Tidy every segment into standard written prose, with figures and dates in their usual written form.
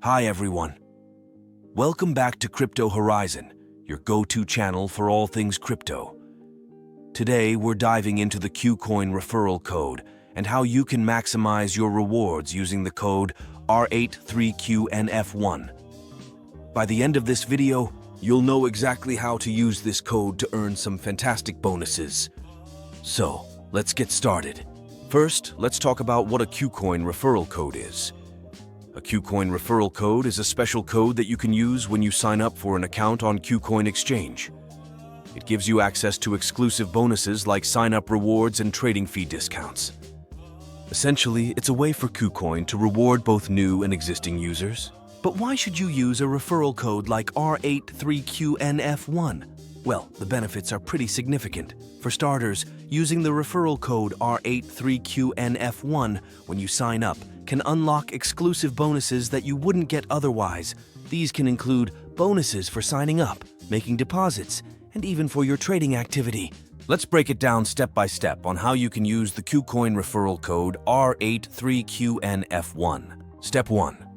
Hi everyone. Welcome back to Crypto Horizon, your go-to channel for all things crypto. Today we're diving into the KuCoin Referral Code and how you can maximize your rewards using the code r83QNF1. By the end of this video, you'll know exactly how to use this code to earn some fantastic bonuses. So, let's get started. First, let's talk about what a KuCoin Referral Code is. A KuCoin Referral Code is a special code that you can use when you sign up for an account on KuCoin Exchange. It gives you access to exclusive bonuses like sign-up rewards and trading fee discounts. Essentially, it's a way for KuCoin to reward both new and existing users. But why should you use a referral code like r83QNF1? Well, the benefits are pretty significant. For starters, using the referral code r83QNF1 when you sign up can unlock exclusive bonuses that you wouldn't get otherwise. These can include bonuses for signing up, making deposits, and even for your trading activity. Let's break it down step by step on how you can use the KuCoin referral code r83QNF1. Step 1.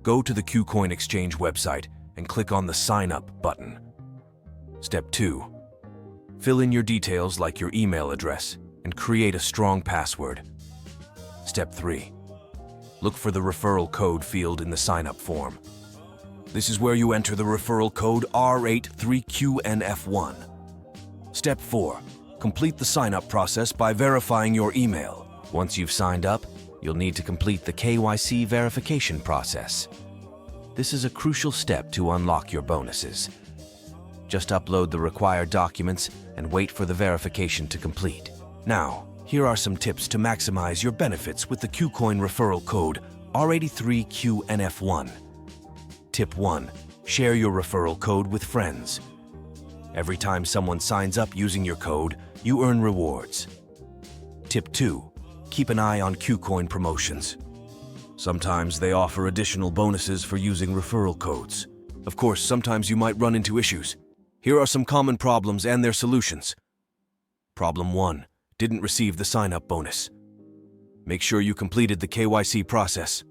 Go to the KuCoin Exchange website and click on the Sign Up button. Step 2. Fill in your details like your email address and create a strong password. Step 3. Look for the referral code field in the sign-up form. This is where you enter the referral code r83QNF1. Step 4. Complete the sign-up process by verifying your email. Once you've signed up, you'll need to complete the KYC verification process. This is a crucial step to unlock your bonuses. Just upload the required documents and wait for the verification to complete. Now, here are some tips to maximize your benefits with the KuCoin referral code r83QNF1. Tip 1. Share your referral code with friends. Every time someone signs up using your code, you earn rewards. Tip 2. Keep an eye on KuCoin promotions. Sometimes they offer additional bonuses for using referral codes. Of course, sometimes you might run into issues. Here are some common problems and their solutions. Problem 1. Didn't receive the sign-up bonus. Make sure you completed the KYC process.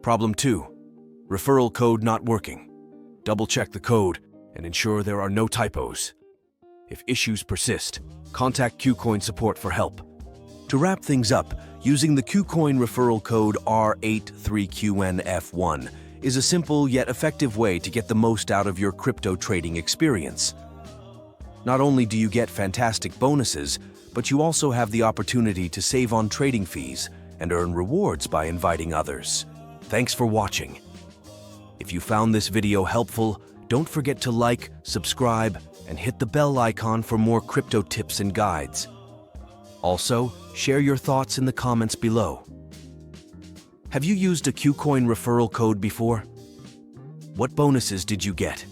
Problem 2. Referral code not working. Double-check the code and ensure there are no typos. If issues persist, contact KuCoin support for help. To wrap things up, using the KuCoin referral code r83QNF1 is a simple yet effective way to get the most out of your crypto trading experience. Not only do you get fantastic bonuses, but you also have the opportunity to save on trading fees and earn rewards by inviting others. Thanks for watching. If you found this video helpful, don't forget to like, subscribe, and hit the bell icon for more crypto tips and guides. Also, share your thoughts in the comments below. Have you used a KuCoin referral code before? What bonuses did you get?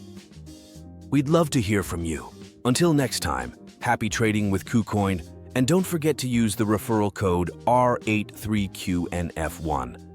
We'd love to hear from you. Until next time, happy trading with KuCoin, and don't forget to use the referral code r83QNF1.